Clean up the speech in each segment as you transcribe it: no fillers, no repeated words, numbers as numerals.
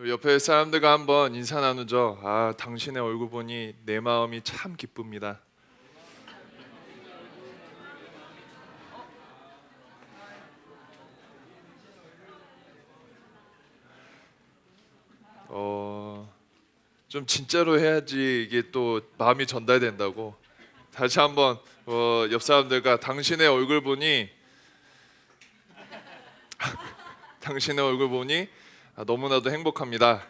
옆에 사람들과 한번 인사 나누죠. 당신의 얼굴 보니 내 마음이 참 기쁩니다. 좀 진짜로 해야지 이게 또 마음이 전달된다고. 다시 한번 옆 사람들과 당신의 얼굴 보니 당신의 얼굴 보니 너무나도 행복합니다.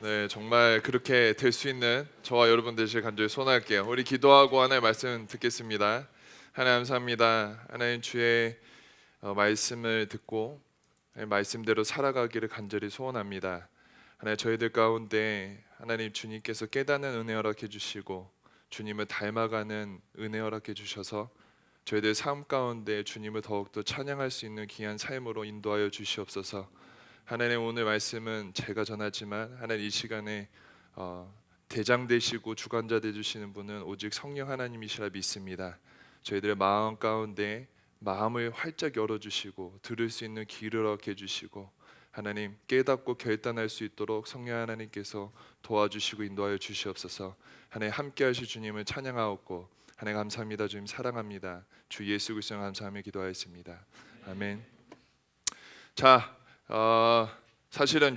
네, 정말 그렇게 될 수 있는 저와 여러분 되시길 간절히 소원할게요. 우리 기도하고 하나님의 말씀 듣겠습니다. 하나님 감사합니다. 하나님 주의 말씀을 듣고 말씀대로 살아가기를 간절히 소원합니다. 하나님 저희들 가운데 하나님 주님께서 깨닫는 은혜 허락해 주시고 주님을 닮아가는 은혜 허락해 주셔서 저희들 삶 가운데 주님을 더욱더 찬양할 수 있는 귀한 삶으로 인도하여 주시옵소서. 하나님 오늘 말씀은 제가 전하지만 하나님 이 시간에 대장 되시고 주관자 되주시는 분은 오직 성령 하나님이시라 믿습니다. 저희들의 마음 가운데 마음을 활짝 열어주시고 들을 수 있는 귀를 얻게 해주시고 하나님 깨닫고 결단할 수 있도록 성령 하나님께서 도와주시고 인도하여 주시옵소서. 하나님 함께 하실 주님을 찬양하옵고 하나님 감사합니다. 주님 사랑합니다. 주 예수 그리스도 감사하며 기도하였습니다. 아멘. 자, 사실은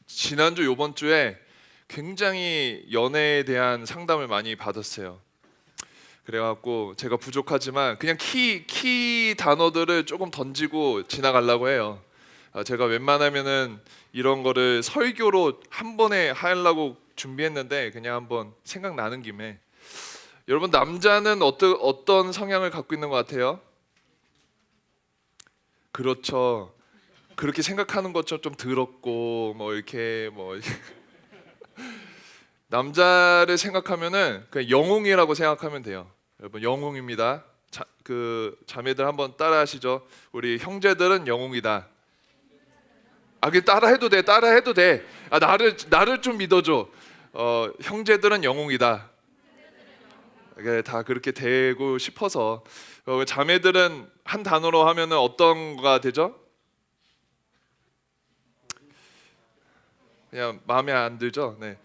지난주 요번 주에 굉장히 연애에 대한 상담을 많이 받았어요. 그래갖고 제가 부족하지만 그냥 키 단어들을 조금 던지고 지나가려고 해요. 제가 웬만하면은 이런 거를 설교로 한 번에 하려고 준비했는데 그냥 한번 생각나는 김에 여러분 남자는 어떤 성향을 갖고 있는 것 같아요? 그렇죠. 그렇게 생각하는 것처럼 좀 더럽고 이렇게 남자를 생각하면은 그냥 영웅이라고 생각하면 돼요. 여러분 영웅입니다. 자매들 한번 따라하시죠. 우리 형제들은 영웅이다. 그 따라해도 돼. 나를 좀 믿어줘. 형제들은 영웅이다. 다 그렇게 되고 싶어서 자매들은 한 단어로 하면은 어떤 거가 되죠? 그냥 마음에 안 들죠? 네.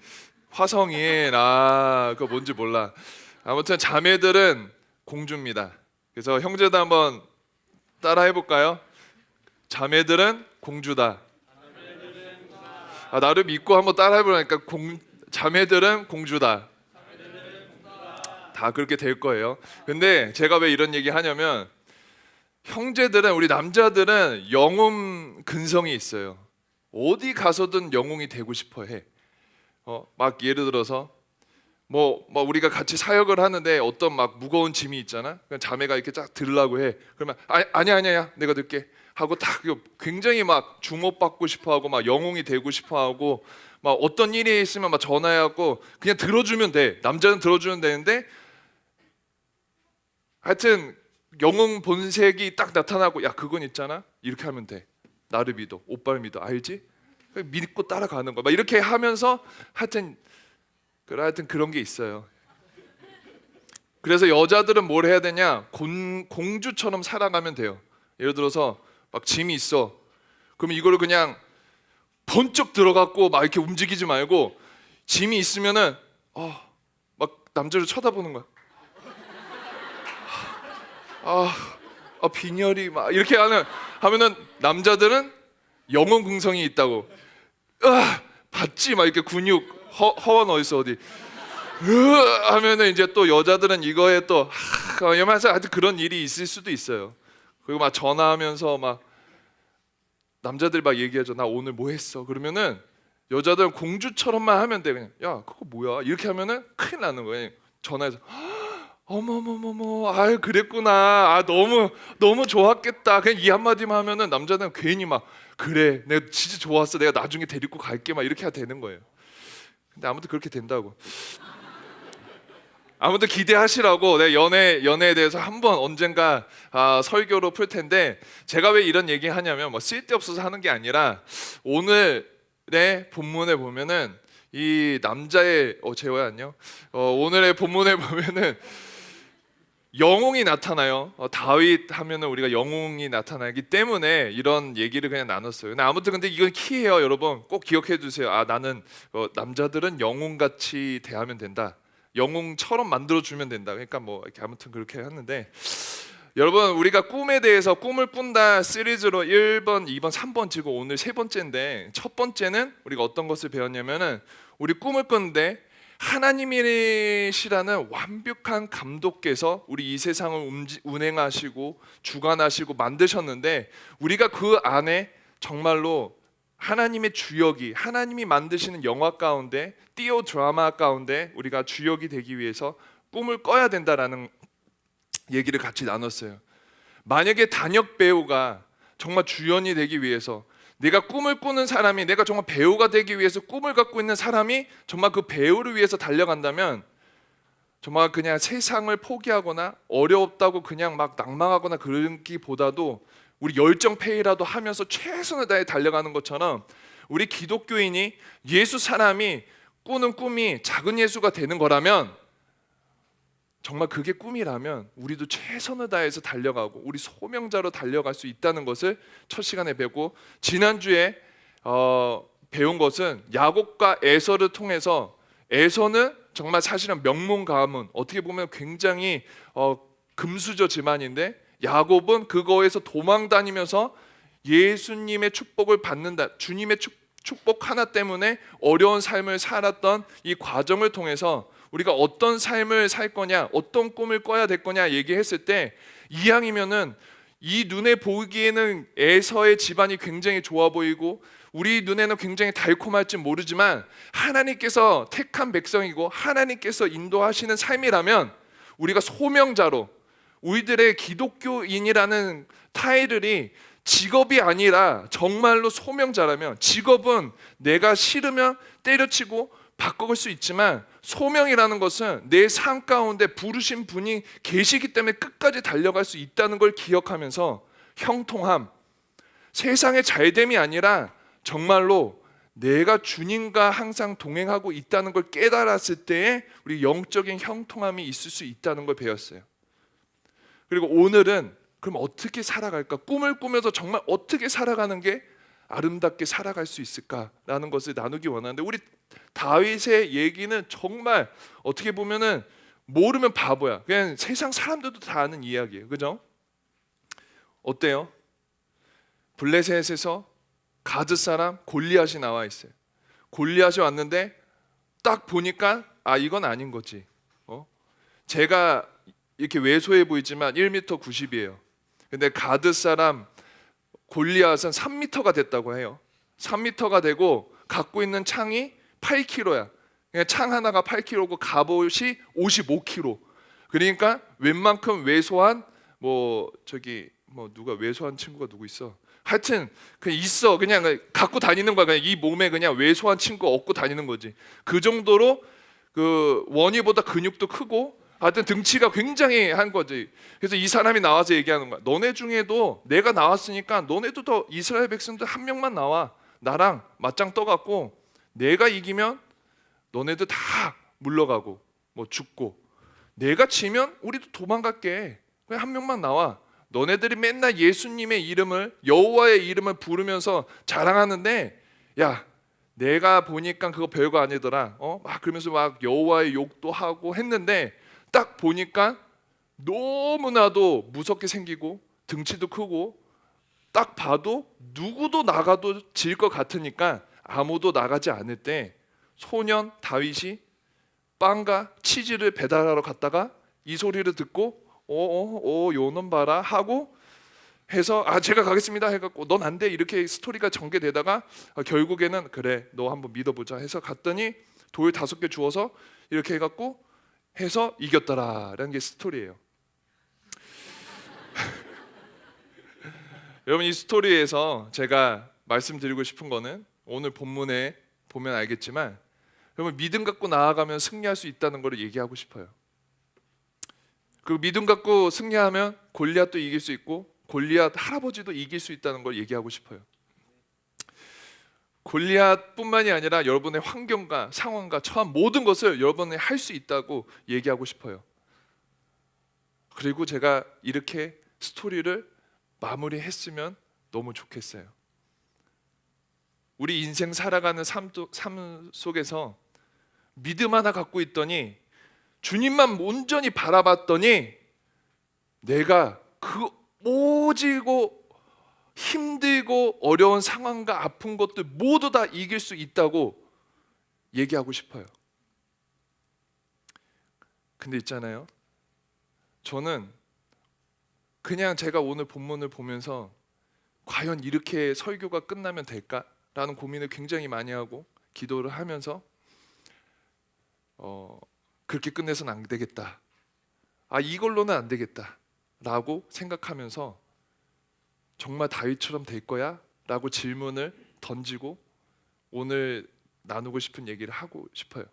화성인 그거 뭔지 몰라. 아무튼 자매들은 공주입니다. 그래서 형제들 한번 따라 해볼까요? 자매들은 공주다. 나를 믿고 한번 따라 해보라니까. 자매들은 공주다. 다 그렇게 될 거예요. 근데 제가 왜 이런 얘기 하냐면 형제들은 우리 남자들은 영웅 근성이 있어요. 어디 가서든 영웅이 되고 싶어 해. 막 예를 들어서 우리가 같이 사역을 하는데 어떤 막 무거운 짐이 있잖아. 그냥 자매가 이렇게 쫙 들으려고 해. 그러면 아니야 내가 들게 하고 딱 굉장히 막 주목받고 싶어하고 막 영웅이 되고 싶어하고 막 어떤 일이 있으면 막 전화해갖고 그냥 들어주면 돼. 남자는 들어주면 되는데 하여튼 영웅 본색이 딱 나타나고 야 그건 있잖아 이렇게 하면 돼. 나를 믿어, 오빠를 믿어, 알지? 믿고 따라가는 거야. 막 이렇게 하면서 하여튼 그런 게 있어요. 그래서 여자들은 뭘 해야 되냐? 공주처럼 살아가면 돼요. 예를 들어서 막 짐이 있어. 그럼 이거를 그냥 번쩍 들어갔고 막 이렇게 움직이지 말고 짐이 있으면은 막 남자를 쳐다보는 거야. 빈혈이 막 이렇게 하면은 남자들은 영혼 궁성이 있다고. 봤지 막 이렇게 근육 허원 어딨어 어디 하면은 이제 또 여자들은 이거에 또 하면서 하여튼 그런 일이 있을 수도 있어요. 그리고 막 전화하면서 막 남자들 막 얘기하죠. 나 오늘 뭐 했어? 그러면은 여자들은 공주처럼만 하면 돼. 그냥 야 그거 뭐야? 이렇게 하면은 큰일 나는 거예요. 전화해서 어머머머머 그랬구나. 너무 좋았겠다. 그냥 이 한마디만 하면은 남자는 괜히 막 그래 내가 진짜 좋았어. 내가 나중에 데리고 갈게 막 이렇게 되는 거예요. 근데 아무튼 그렇게 된다고. 아무튼 기대하시라고. 내 연애에 대해서 한번 언젠가 설교로 풀 텐데 제가 왜 이런 얘기 하냐면 쓸데없어서 하는 게 아니라 오늘의 본문에 보면은 이 남자의 재호야 안녕. 오늘의 본문에 보면은 영웅이 나타나요. 다윗 하면은 우리가 영웅이 나타나기 때문에 이런 얘기를 그냥 나눴어요. 근데 아무튼 근데 이건 키예요, 여러분. 꼭 기억해 두세요. 아, 나는 남자들은 영웅같이 대하면 된다. 영웅처럼 만들어 주면 된다. 그러니까 뭐 이렇게 아무튼 그렇게 했는데, 여러분, 우리가 꿈에 대해서 꿈을 꾼다 시리즈로 1번, 2번, 3번 지고 오늘 세 번째인데, 첫 번째는 우리가 어떤 것을 배웠냐면은 우리 꿈을 꾼데 하나님이시라는 완벽한 감독께서 우리 이 세상을 운행하시고 주관하시고 만드셨는데, 우리가 그 안에 정말로 하나님의 주역이, 하나님이 만드시는 영화 가운데, 띄오 드라마 가운데 우리가 주역이 되기 위해서 꿈을 꿔야 된다라는 얘기를 같이 나눴어요. 만약에 단역 배우가 정말 주연이 되기 위해서, 내가 꿈을 꾸는 사람이, 내가 정말 배우가 되기 위해서 꿈을 갖고 있는 사람이 정말 그 배우를 위해서 달려간다면, 정말 그냥 세상을 포기하거나 어렵다고 그냥 막 낭망하거나 그러기보다도 우리 열정페이라도 하면서 최선을 다해 달려가는 것처럼, 우리 기독교인이 예수 사람이 꾸는 꿈이 작은 예수가 되는 거라면, 정말 그게 꿈이라면 우리도 최선을 다해서 달려가고 우리 소명자로 달려갈 수 있다는 것을 첫 시간에 배우고, 지난주에 배운 것은 야곱과 에서를 통해서, 에서는 정말 사실은 명문 가문, 어떻게 보면 굉장히 금수저 집안인데, 야곱은 그거에서 도망 다니면서 예수님의 축복을 받는다, 주님의 축복 하나 때문에 어려운 삶을 살았던 이 과정을 통해서 우리가 어떤 삶을 살 거냐, 어떤 꿈을 꿔야 될 거냐 얘기했을 때, 이왕이면은 이 눈에 보기에는 에서의 집안이 굉장히 좋아 보이고 우리 눈에는 굉장히 달콤할지 모르지만, 하나님께서 택한 백성이고 하나님께서 인도하시는 삶이라면, 우리가 소명자로, 우리들의 기독교인이라는 타이틀이 직업이 아니라 정말로 소명자라면, 직업은 내가 싫으면 때려치고 바꿔볼 수 있지만, 소명이라는 것은 내 삶 가운데 부르신 분이 계시기 때문에 끝까지 달려갈 수 있다는 걸 기억하면서, 형통함, 세상의 잘됨이 아니라 정말로 내가 주님과 항상 동행하고 있다는 걸 깨달았을 때에 우리 영적인 형통함이 있을 수 있다는 걸 배웠어요. 그리고 오늘은 그럼 어떻게 살아갈까? 꿈을 꾸면서 정말 어떻게 살아가는 게 아름답게 살아갈 수 있을까라는 것을 나누기 원하는데, 우리 다윗의 얘기는 정말 어떻게 보면은 모르면 바보야. 그냥 세상 사람들도 다 아는 이야기예요. 그죠? 어때요? 블레셋에서 가드 사람 골리앗이 나와 있어요. 골리앗이 왔는데 딱 보니까 아, 이건 아닌 거지. 제가 이렇게 왜소해 보이지만 1m 90이에요. 근데 가드 사람 골리앗은 3m가 됐다고 해요. 3m가 되고 갖고 있는 창이 8kg야. 그냥 창 하나가 8kg고 갑옷이 55kg. 그러니까 웬만큼 왜소한 누가 왜소한 친구가 누구 있어? 하여튼 그냥 있어. 그냥 갖고 다니는 거야. 그냥 이 몸에 그냥 왜소한 친구 얻고 다니는 거지. 그 정도로 그 원희보다 근육도 크고, 하여튼 등치가 굉장히 한 거지. 그래서 이 사람이 나와서 얘기하는 거야. 너네 중에도 내가 나왔으니까 너네도 더 이스라엘 백성들 한 명만 나와. 나랑 맞짱 떠갖고 내가 이기면 너네들 다 물러가고 뭐 죽고, 내가 지면 우리도 도망갈게. 그냥 한 명만 나와. 너네들이 맨날 예수님의 이름을, 여호와의 이름을 부르면서 자랑하는데, 야, 내가 보니까 그거 별거 아니더라. 막 그러면서 막 여호와의 욕도 하고 했는데, 딱 보니까 너무나도 무섭게 생기고 등치도 크고, 딱 봐도 누구도 나가도 질 것 같으니까 아무도 나가지 않을 때, 소년 다윗이 빵과 치즈를 배달하러 갔다가 이 소리를 듣고 요놈 봐라 하고 해서, 아, 제가 가겠습니다 해갖고, 넌 안 돼 이렇게 스토리가 전개되다가 결국에는 그래, 너 한번 믿어보자 해서 갔더니 돌 5개 주워서 이렇게 해갖고 해서 이겼더라라는 게 스토리예요. 여러분, 이 스토리에서 제가 말씀드리고 싶은 거는, 오늘 본문에 보면 알겠지만, 여러분, 믿음 갖고 나아가면 승리할 수 있다는 걸 얘기하고 싶어요. 그 믿음 갖고 승리하면 골리앗도 이길 수 있고 골리앗 할아버지도 이길 수 있다는 걸 얘기하고 싶어요. 골리앗뿐만이 아니라 여러분의 환경과 상황과 처한 모든 것을 여러분이 할 수 있다고 얘기하고 싶어요. 그리고 제가 이렇게 스토리를 마무리했으면 너무 좋겠어요. 우리 인생 살아가는 삶 속에서 믿음 하나 갖고 있더니, 주님만 온전히 바라봤더니 내가 그 오지고 힘들고 어려운 상황과 아픈 것들 모두 다 이길 수 있다고 얘기하고 싶어요. 근데 있잖아요, 저는 그냥 제가 오늘 본문을 보면서 과연 이렇게 설교가 끝나면 될까라는 고민을 굉장히 많이 하고 기도를 하면서 그렇게 끝내서는 안 되겠다, 이걸로는 안 되겠다 라고 생각하면서 정말 다윗처럼 될 거야? 라고 질문을 던지고 오늘 나누고 싶은 얘기를 하고 싶어요.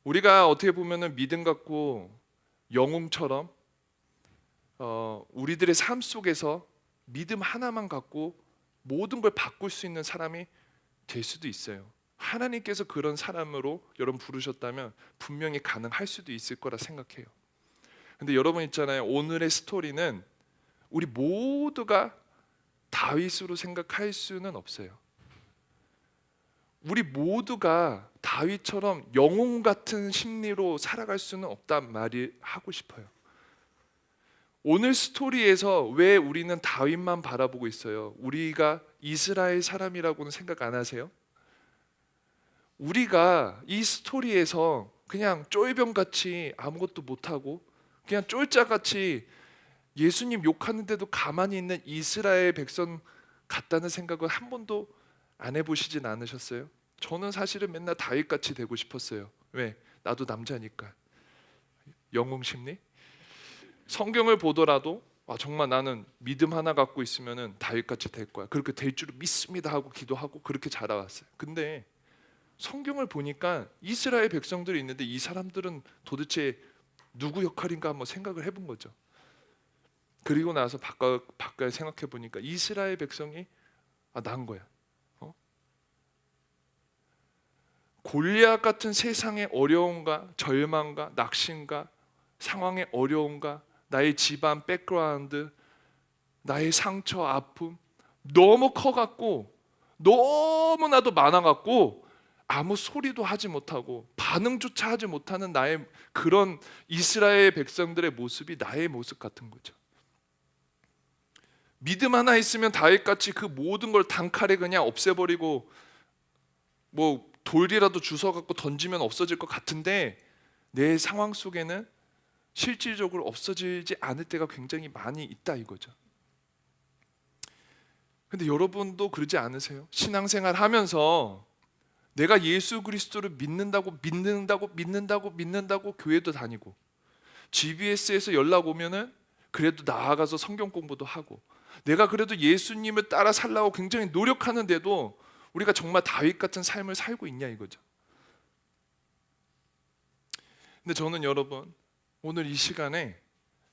우리가 어떻게 보면은 믿음 갖고 영웅처럼 우리들의 삶 속에서 믿음 하나만 갖고 모든 걸 바꿀 수 있는 사람이 될 수도 있어요. 하나님께서 그런 사람으로 여러분 부르셨다면 분명히 가능할 수도 있을 거라 생각해요. 근데 여러분 있잖아요, 오늘의 스토리는 우리 모두가 다윗으로 생각할 수는 없어요. 우리 모두가 다윗처럼 영웅 같은 심리로 살아갈 수는 없단 말이 하고 싶어요. 오늘 스토리에서 왜 우리는 다윗만 바라보고 있어요? 우리가 이스라엘 사람이라고는 생각 안 하세요? 우리가 이 스토리에서 그냥 쫄병같이 아무것도 못하고 그냥 쫄자같이 예수님 욕하는데도 가만히 있는 이스라엘 백성 같다는 생각을 한 번도 안 해보시진 않으셨어요? 저는 사실은 맨날 다윗같이 되고 싶었어요. 왜? 나도 남자니까. 영웅 심리? 성경을 보더라도 정말 나는 믿음 하나 갖고 있으면 다윗같이 될 거야, 그렇게 될 줄을 믿습니다 하고 기도하고 그렇게 자라왔어요. 근데 성경을 보니까 이스라엘 백성들이 있는데 이 사람들은 도대체 누구 역할인가 한번 생각을 해본 거죠. 그리고 나서 바깥 생각해 보니까 이스라엘 백성이 난 거야. 골리앗 같은 세상의 어려움과 절망과 낙심과 상황의 어려움과 나의 집안 백그라운드, 나의 상처 아픔 너무 커갖고 너무나도 많아갖고 아무 소리도 하지 못하고 반응조차 하지 못하는 나의 그런 이스라엘 백성들의 모습이 나의 모습 같은 거죠. 믿음 하나 있으면 다윗같이 그 모든 걸 단칼에 그냥 없애버리고 뭐 돌이라도 주워 갖고 던지면 없어질 것 같은데 내 상황 속에는 실질적으로 없어지지 않을 때가 굉장히 많이 있다 이거죠. 근데 여러분도 그러지 않으세요? 신앙생활 하면서 내가 예수 그리스도를 믿는다고 교회도 다니고 GBS에서 연락 오면은 그래도 나아가서 성경 공부도 하고 내가 그래도 예수님을 따라 살라고 굉장히 노력하는데도 우리가 정말 다윗 같은 삶을 살고 있냐 이거죠. 근데 저는 여러분 오늘 이 시간에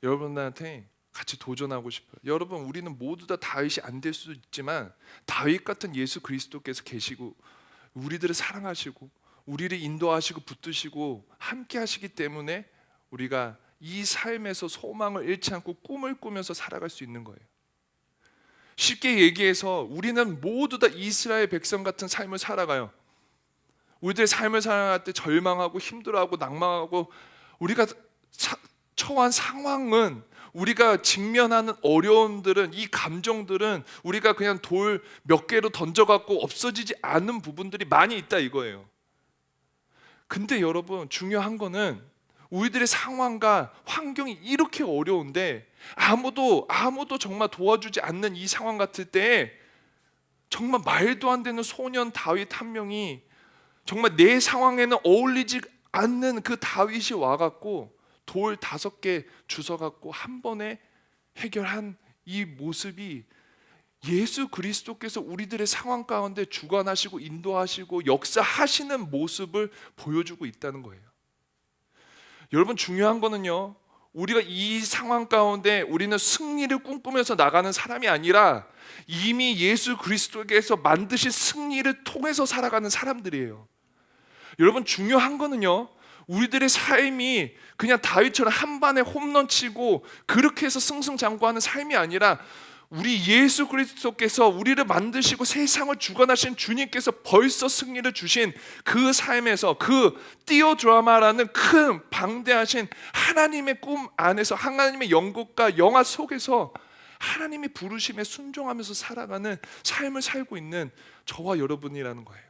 여러분들한테 같이 도전하고 싶어요. 여러분 우리는 모두 다 다윗이 안 될 수도 있지만 다윗 같은 예수 그리스도께서 계시고 우리들을 사랑하시고 우리를 인도하시고 붙드시고 함께 하시기 때문에 우리가 이 삶에서 소망을 잃지 않고 꿈을 꾸면서 살아갈 수 있는 거예요. 쉽게 얘기해서 우리는 모두 다 이스라엘 백성 같은 삶을 살아가요. 우리들의 삶을 살아갈 때 절망하고 힘들어하고 낭망하고 우리가 처한 상황은 우리가 직면하는 어려움들은 이 감정들은 우리가 그냥 돌 몇 개로 던져갖고 없어지지 않은 부분들이 많이 있다 이거예요. 근데 여러분 중요한 거는 우리들의 상황과 환경이 이렇게 어려운데 아무도 정말 도와주지 않는 이 상황 같을 때 정말 말도 안 되는 소년 다윗 한 명이 정말 내 상황에는 어울리지 않는 그 다윗이 와갖고 돌 5개 주워갖고 한 번에 해결한 이 모습이 예수 그리스도께서 우리들의 상황 가운데 주관하시고 인도하시고 역사하시는 모습을 보여주고 있다는 거예요. 여러분 중요한 거는요, 우리가 이 상황 가운데 우리는 승리를 꿈꾸면서 나가는 사람이 아니라 이미 예수 그리스도께서 만드신 승리를 통해서 살아가는 사람들이에요. 여러분 중요한 거는요, 우리들의 삶이 그냥 다윗처럼 한 반에 홈런 치고 그렇게 해서 승승장구하는 삶이 아니라 우리 예수 그리스도께서 우리를 만드시고 세상을 주관하신 주님께서 벌써 승리를 주신 그 삶에서 그 띄어 드라마라는 큰 방대하신 하나님의 꿈 안에서 하나님의 연극과 영화 속에서 하나님이 부르심에 순종하면서 살아가는 삶을 살고 있는 저와 여러분이라는 거예요.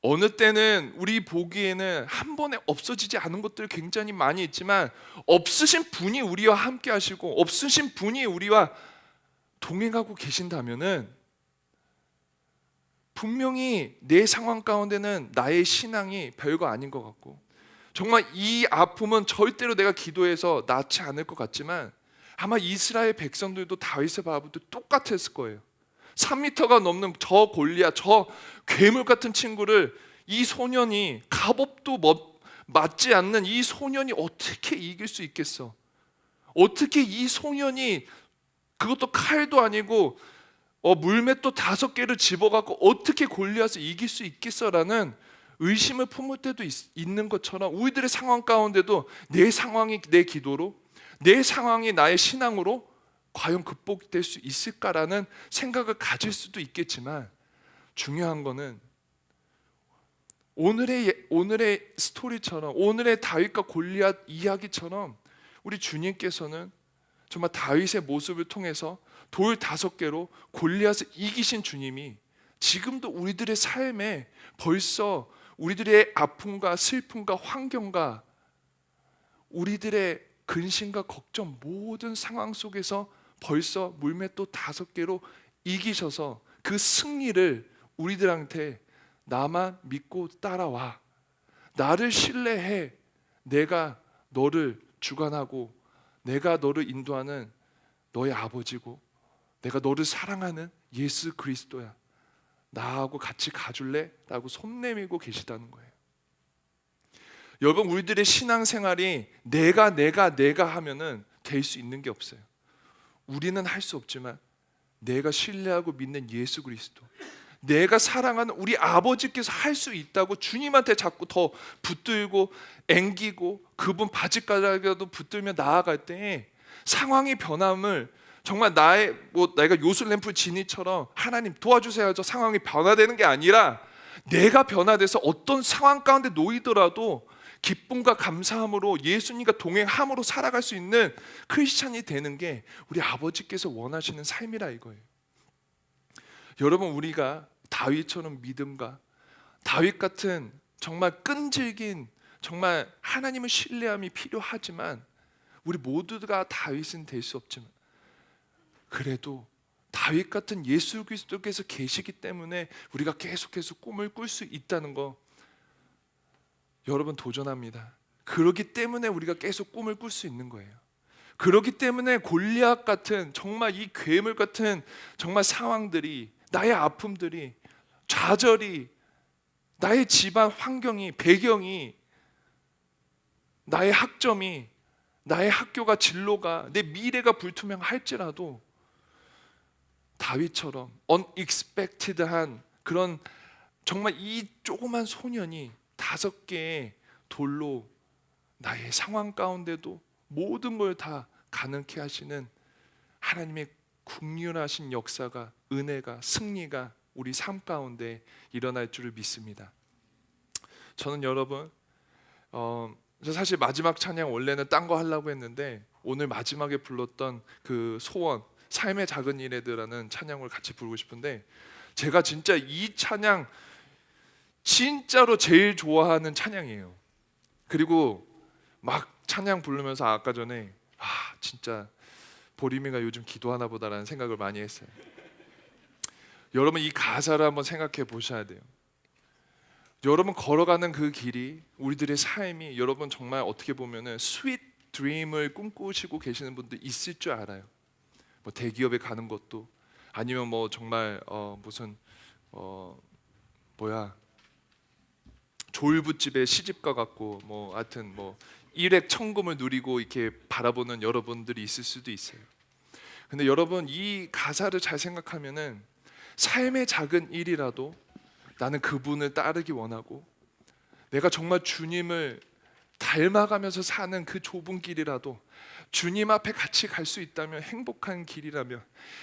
어느 때는 우리 보기에는 한 번에 없어지지 않은 것들 굉장히 많이 있지만 없으신 분이 우리와 함께 하시고 없으신 분이 우리와 동행하고 계신다면은 분명히 내 상황 가운데는 나의 신앙이 별거 아닌 것 같고 정말 이 아픔은 절대로 내가 기도해서 낫지 않을 것 같지만 아마 이스라엘 백성들도 다윗의 바보도 똑같았을 거예요. 3m가 넘는 저 골리앗, 저 괴물 같은 친구를 이 소년이 갑옷도 맞지 않는 이 소년이 어떻게 이길 수 있겠어? 어떻게 이 소년이 그것도 칼도 아니고 물맷도 5개를 집어갖고 어떻게 골리앗을 이길 수 있겠어라는 의심을 품을 때도 있는 것처럼 우리들의 상황 가운데도 내 상황이 내 기도로 내 상황이 나의 신앙으로 과연 극복될 수 있을까라는 생각을 가질 수도 있겠지만 중요한 거는 오늘의 스토리처럼 오늘의 다윗과 골리앗 이야기처럼 우리 주님께서는 정말 다윗의 모습을 통해서 돌 5개로 골리앗을 이기신 주님이 지금도 우리들의 삶에 벌써 우리들의 아픔과 슬픔과 환경과 우리들의 근심과 걱정 모든 상황 속에서 벌써 물맷돌 5개로 이기셔서 그 승리를 우리들한테 나만 믿고 따라와, 나를 신뢰해, 내가 너를 주관하고 내가 너를 인도하는 너의 아버지고 내가 너를 사랑하는 예수 그리스도야, 나하고 같이 가줄래? 라고 손 내밀고 계시다는 거예요. 여러분, 우리들의 신앙생활이 내가 하면은 될 수 있는 게 없어요. 우리는 할 수 없지만 내가 신뢰하고 믿는 예수 그리스도, 내가 사랑하는 우리 아버지께서 할 수 있다고 주님한테 자꾸 더 붙들고 앵기고 그분 바지가락이라도 붙들며 나아갈 때 상황이 변함을 정말 내가 요술램프 지니처럼 하나님 도와주세요 저 상황이 변화되는 게 아니라 내가 변화돼서 어떤 상황 가운데 놓이더라도 기쁨과 감사함으로 예수님과 동행함으로 살아갈 수 있는 크리스찬이 되는 게 우리 아버지께서 원하시는 삶이라 이거예요. 여러분, 우리가 다윗처럼 믿음과 다윗 같은 정말 끈질긴 정말 하나님을 신뢰함이 필요하지만 우리 모두가 다윗은 될 수 없지만 그래도 다윗 같은 예수 그리스도께서 계시기 때문에 우리가 계속해서 꿈을 꿀 수 있다는 거 여러분 도전합니다. 그렇기 때문에 우리가 계속 꿈을 꿀 수 있는 거예요. 그렇기 때문에 골리앗 같은 정말 이 괴물 같은 정말 상황들이, 나의 아픔들이, 좌절이, 나의 집안 환경이, 배경이, 나의 학점이, 나의 학교가, 진로가, 내 미래가 불투명할지라도 다윗처럼 unexpected한 그런 정말 이 조그만 소년이 5개의 돌로 나의 상황 가운데도 모든 걸 다 가능케 하시는 하나님의 긍휼하신 역사가, 은혜가, 승리가 우리 삶 가운데 일어날 줄을 믿습니다. 저는 여러분 저 사실 마지막 찬양 원래는 딴 거 하려고 했는데 오늘 마지막에 불렀던 그 소원, 삶의 작은 일에들라는 찬양을 같이 부르고 싶은데 제가 진짜 이 찬양 진짜로 제일 좋아하는 찬양이에요. 그리고 막 찬양 부르면서 아까 전에 진짜 보림이가 요즘 기도하나 보다라는 생각을 많이 했어요. 여러분, 이 가사를 한번 생각해 보셔야 돼요. 여러분 걸어가는 그 길이, 우리들의 삶이 여러분 정말 어떻게 보면은 스윗 드림을 꿈꾸시고 계시는 분들 있을 줄 알아요. 뭐 대기업에 가는 것도 아니면 뭐 정말 무슨 졸부집에 시집가 갖고 뭐 하여튼 뭐 일액 천금을 누리고 이렇게 바라보는 여러분들이 있을 수도 있어요. 근데 여러분, 이 가사를 잘 생각하면은 삶의 작은 일이라도 나는 그분을 따르기 원하고 내가 정말 주님을 닮아가면서 사는 그 좁은 길이라도 주님 앞에 같이 갈 수 있다면, 행복한 길이라면,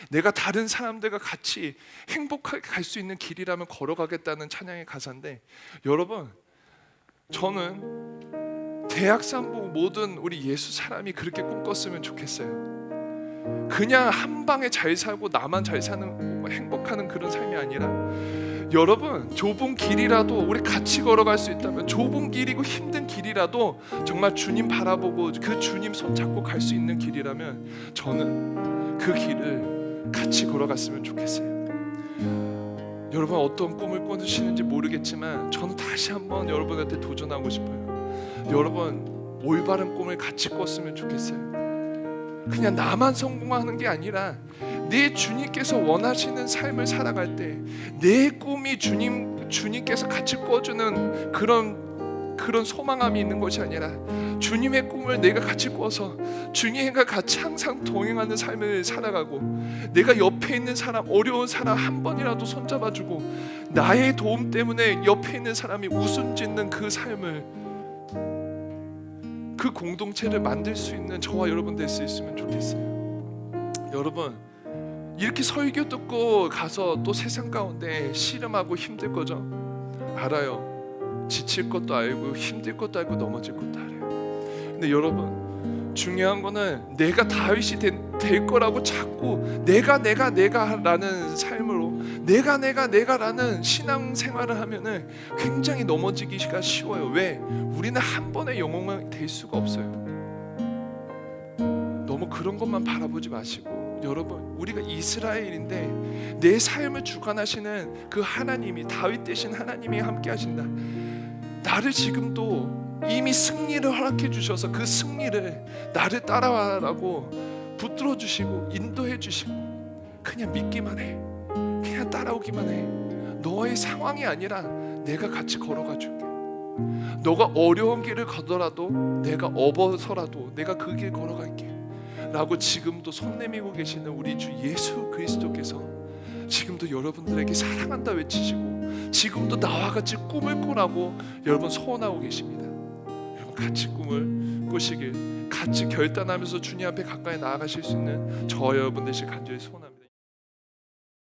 내가 다른 사람들과 같이 행복하게 갈 수 있는 길이라면 걸어가겠다는 찬양의 가사인데, 여러분, 저는 대학산부 모든 우리 예수 사람이 그렇게 꿈꿨으면 좋겠어요. 그냥 한 방에 잘 살고 나만 잘 사는, 행복하는 그런 삶이 아니라, 여러분, 좁은 길이라도 우리 같이 걸어갈 수 있다면, 좁은 길이고 힘든 길이라도 정말 주님 바라보고 그 주님 손잡고 갈 수 있는 길이라면 저는 그 길을 같이 걸어갔으면 좋겠어요. 여러분, 어떤 꿈을 꾸시는지 모르겠지만 저는 다시 한번 여러분한테 도전하고 싶어요. 여러분, 올바른 꿈을 같이 꿨으면 좋겠어요. 그냥 나만 성공하는 게 아니라 내 주님께서 원하시는 삶을 살아갈 때 내 꿈이 주님께서 같이 꿔주는 그런 소망함이 있는 것이 아니라, 주님의 꿈을 내가 같이 꿔서 주님과 같이 항상 동행하는 삶을 살아가고, 내가 옆에 있는 사람, 어려운 사람 한 번이라도 손잡아주고 나의 도움 때문에 옆에 있는 사람이 웃음 짓는 그 삶을, 그 공동체를 만들 수 있는 저와 여러분 될 수 있으면 좋겠어요. 여러분, 이렇게 설교 듣고 가서 또 세상 가운데 씨름하고 힘들 거죠? 알아요. 지칠 것도 알고 힘들 것도 알고 넘어질 것도 알아요. 근데 여러분, 중요한 거는 내가 다윗이 될 거라고 자꾸 내가라는 삶으로 내가라는 신앙생활을 하면은 굉장히 넘어지기가 쉬워요. 왜? 우리는 한 번의 영웅이 될 수가 없어요. 너무 그런 것만 바라보지 마시고, 여러분, 우리가 이스라엘인데 내 삶을 주관하시는 그 하나님이, 다윗 대신 하나님이 함께 하신다. 나를 지금도 이미 승리를 허락해 주셔서 그 승리를 나를 따라와라고 붙들어 주시고 인도해 주시고, 그냥 믿기만 해, 그냥 따라오기만 해. 너의 상황이 아니라 내가 같이 걸어가 줄게. 너가 어려운 길을 가더라도 내가 업어서라도 내가 그 길 걸어갈게 라고 지금도 손 내밀고 계시는 우리 주 예수 그리스도께서 지금도 여러분들에게 사랑한다 외치시고, 지금도 나와 같이 꿈을 꾸라고 여러분 소원하고 계십니다. 여러분, 같이 꿈을 꾸시길, 같이 결단하면서 주님 앞에 가까이 나아가실 수 있는 저와 여러분 되실 간절히 소원합니다.